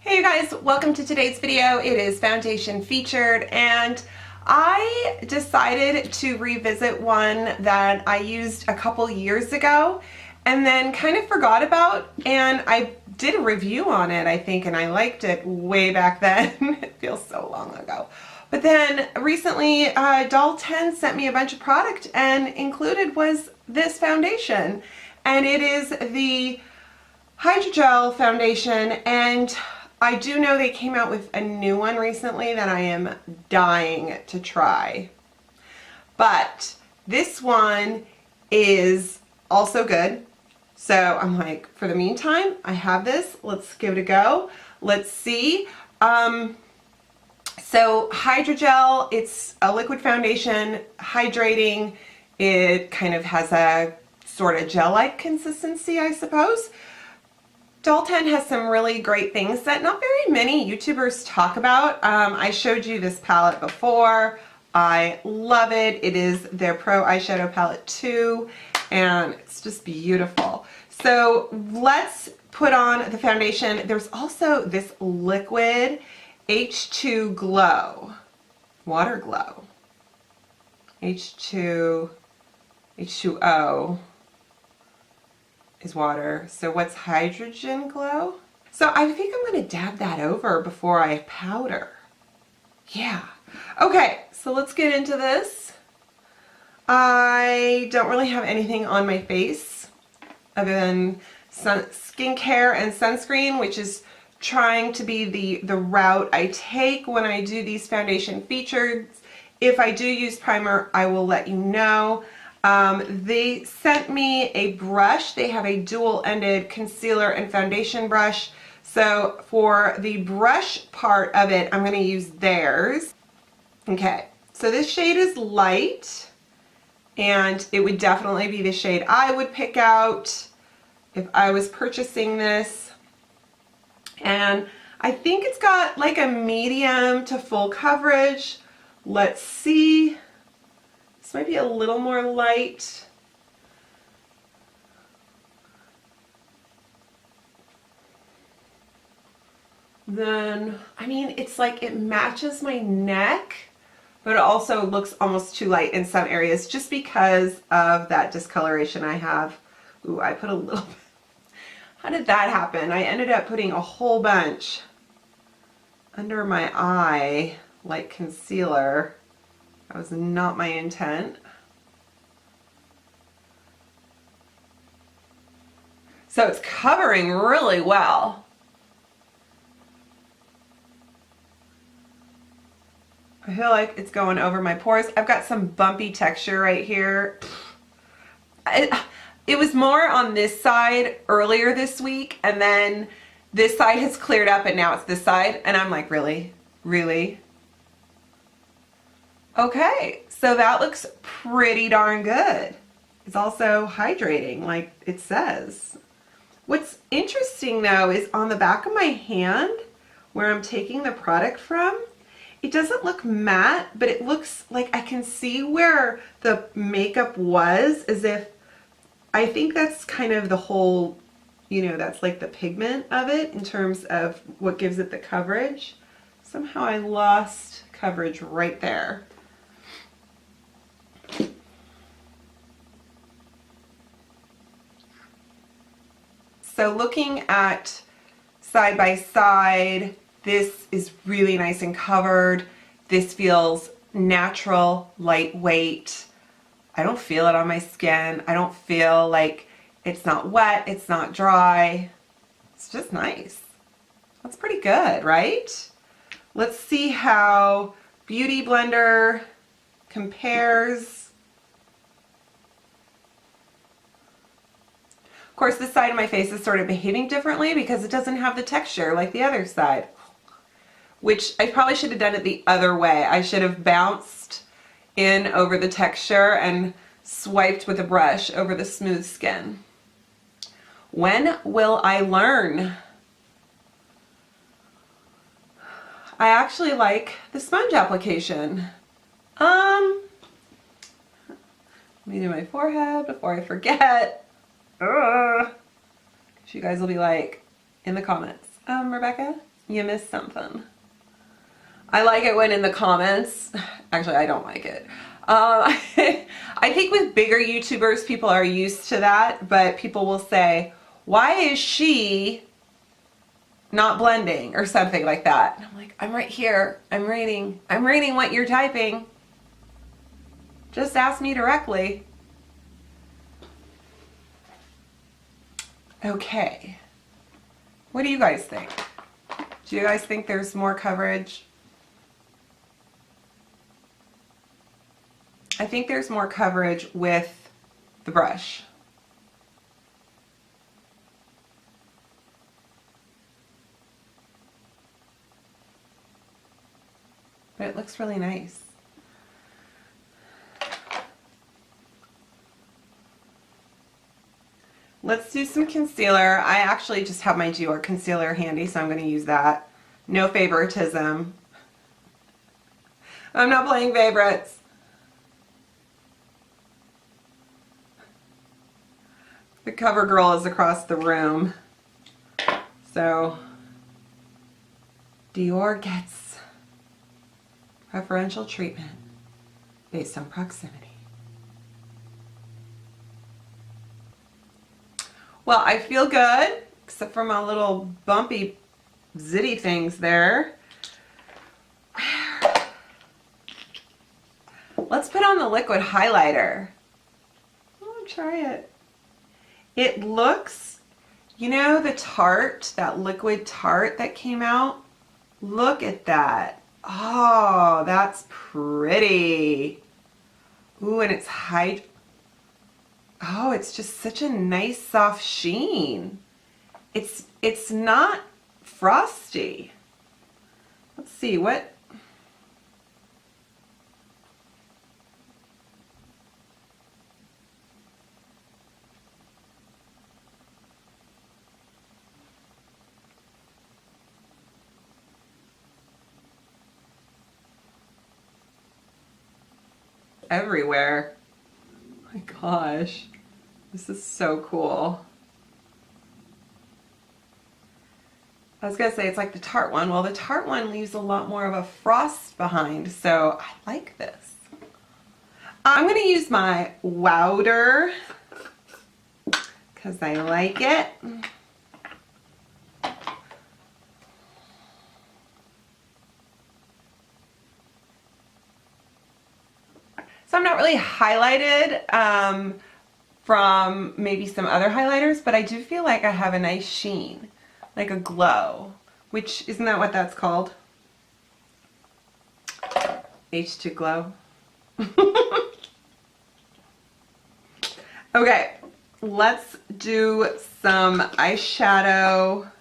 Hey you guys, welcome to today's video. It is foundation featured, and I decided to revisit one that I used a couple years ago and then kind of forgot about, and I did a review on it, I think, and I liked it way back then. It feels so long ago. But then recently, Doll 10 sent me a bunch of product, and included was this foundation, and it is the Hydragel Foundation, and I do know they came out with a new one recently that I am dying to try. But this one is also good. So I'm like, for the meantime, I have this. Let's give it a go. Let's see. So Hydragel, it's a liquid foundation, hydrating. It kind of has a sort of gel-like consistency, I suppose. Doll 10 has some really great things that not very many YouTubers talk about. I showed you this palette before. I love it. It is their Pro Eyeshadow Palette 2, and it's just beautiful. So let's put on the foundation. There's also this liquid H2 Glow, Water Glow, H2O. Is water. So what's hydrogen glow? So I think I'm going to dab that over before I powder. Yeah. Okay, so let's get into this. I don't really have anything on my face other than skincare and sunscreen, which is trying to be the route I take when I do these foundation features. If I do use primer, I will let you know. They sent me a brush. They have a dual-ended concealer and foundation brush. So for the brush part of it, I'm going to use theirs. Okay, so this shade is light, and it would definitely be the shade I would pick out if I was purchasing this. And I think it's got like a medium to full coverage. Let's see. This might be a little more light. Then, I mean, it's like it matches my neck, but it also looks almost too light in some areas just because of that discoloration I have. Ooh, I put a little bit. How did that happen? I ended up putting a whole bunch under my eye like concealer. That was not my intent. So it's covering really well. I feel like it's going over my pores. I've got some bumpy texture right here. It was more on this side earlier this week, and then this side has cleared up, and now it's this side, and I'm like, really? Really? Okay, so that looks pretty darn good. It's also hydrating, like it says. What's interesting though is on the back of my hand, where I'm taking the product from, it doesn't look matte, but it looks like I can see where the makeup was, as if, I think that's kind of the whole, you know, that's like the pigment of it in terms of what gives it the coverage. Somehow I lost coverage right there. So looking at side by side, this is really nice and covered. This feels natural, lightweight. I don't feel it on my skin. I don't feel like it's not wet, it's not dry. It's just nice. That's pretty good, right? Let's see how Beauty Blender compares. Of course, this side of my face is sort of behaving differently because it doesn't have the texture like the other side, which I probably should have done it the other way. I should have bounced in over the texture and swiped with a brush over the smooth skin. When will I learn? I actually like the sponge application. Let me do my forehead before I forget. You guys will be like in the comments, Rebecca, You missed something. I like it when in the comments, actually I don't like it. I think with bigger YouTubers, people are used to that, but people will say, why is she not blending or something like that? And I'm like, I'm right here. I'm reading what you're typing. Just ask me directly. Okay. What do you guys think? Do you guys think there's more coverage? I think there's more coverage with the brush. But it looks really nice. Let's do some concealer. I actually just have my Dior concealer handy, so I'm going to use that. No favoritism. I'm not playing favorites. The cover girl is across the room. So Dior gets preferential treatment based on proximity. Well, I feel good, except for my little bumpy zitty things there. Let's put on the liquid highlighter. I'll try it. It looks, you know the Tarte, that liquid Tarte that came out? Look at that. Oh, that's pretty. Ooh, and it's oh, it's just such a nice soft sheen. It's not frosty. Let's see, what? Everywhere. Oh my gosh, this is so cool. I was gonna say it's like the Tarte one. Well, the Tarte one leaves a lot more of a frost behind, so I like this. I'm gonna use my Wowder because I like it. So I'm not really highlighted from maybe some other highlighters, but I do feel like I have a nice sheen, like a glow, which, isn't that what that's called? H2 glow. Okay, let's do some eyeshadow.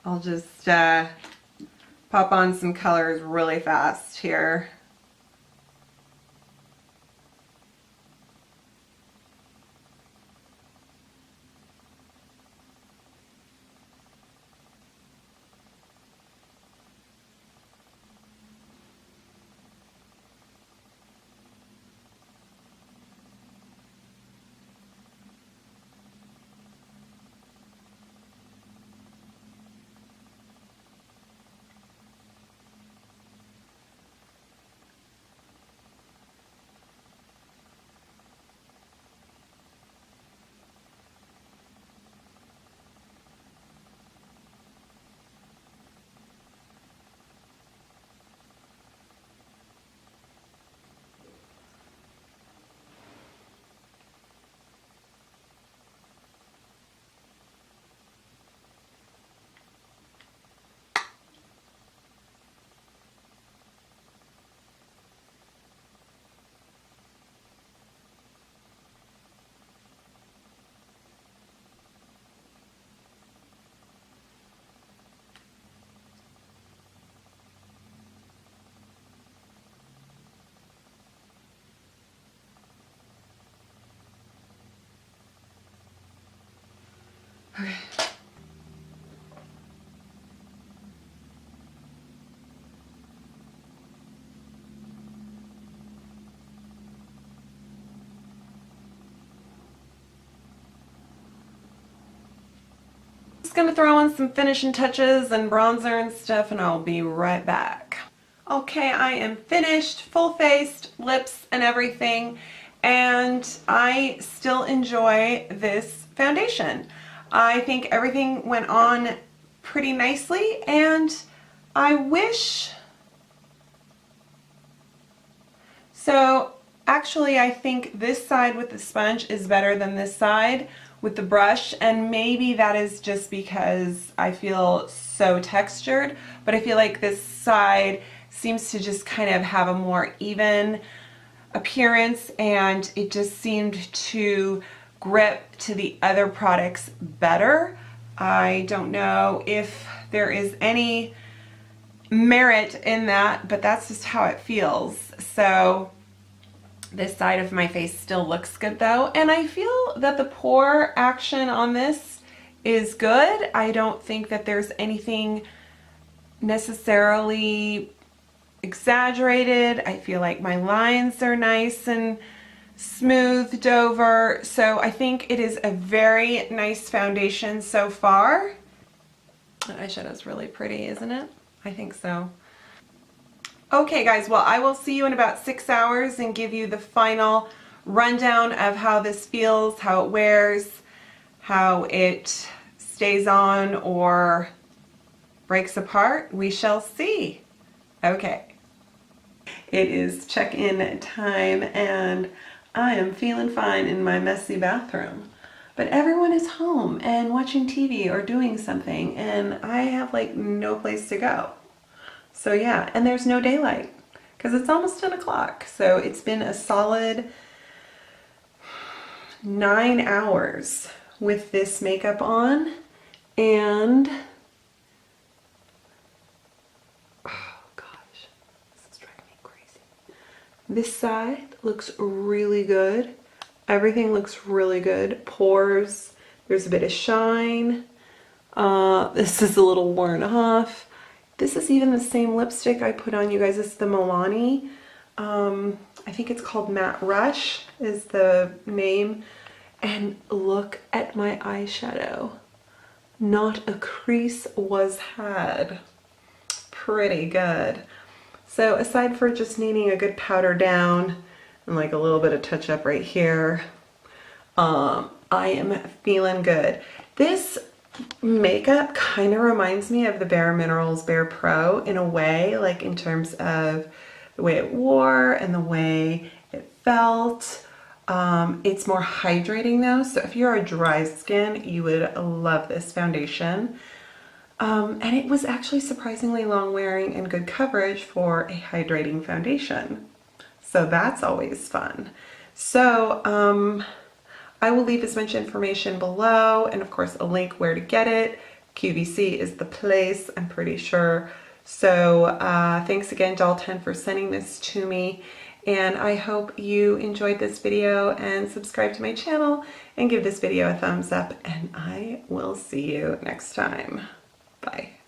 I'll just pop on some colors really fast here. Okay. just gonna throw on some finishing touches and bronzer and stuff, and I'll be right back. Okay, I am finished, full-faced, lips and everything, and I still enjoy this foundation. I think everything went on pretty nicely, and I wish... So actually I think this side with the sponge is better than this side with the brush, and maybe that is just because I feel so textured, but I feel like this side seems to just kind of have a more even appearance, and it just seemed to grip to the other products better. I don't know if there is any merit in that, but that's just how it feels. So this side of my face still looks good though, and I feel that the pore action on this is good. I don't think that there's anything necessarily exaggerated. I feel like my lines are nice and smoothed over, so I think it is a very nice foundation so far. The eyeshadow is really pretty, isn't it? I think so. Okay guys, well I will see you in about 6 hours and give you the final rundown of how this feels, how it wears, how it stays on or breaks apart. We shall see. Okay. It is check-in time and I am feeling fine in my messy bathroom. But everyone is home and watching TV or doing something, and I have like no place to go. So yeah, and there's no daylight because it's almost 10 o'clock. So it's been a solid 9 hours with this makeup on, and oh gosh, this is driving me crazy. This side looks really good. Everything looks really good. Pores, there's a bit of shine. This is a little worn off. This is even the same lipstick I put on, you guys. This is the Milani. I think it's called Matte Rush is the name. And look at my eyeshadow. Not a crease was had. Pretty good. So aside for just needing a good powder down and like a little bit of touch up right here, I am feeling good. This makeup kind of reminds me of the Bare Minerals Bare Pro in a way, like in terms of the way it wore and the way it felt. It's more hydrating though, so if you're a dry skin, you would love this foundation. And it was actually surprisingly long wearing and good coverage for a hydrating foundation. So that's always fun. So I will leave as much information below, and of course a link where to get it. QVC is the place, I'm pretty sure. So thanks again, Dalton, for sending this to me. And I hope you enjoyed this video and subscribe to my channel and give this video a thumbs up, and I will see you next time. Bye.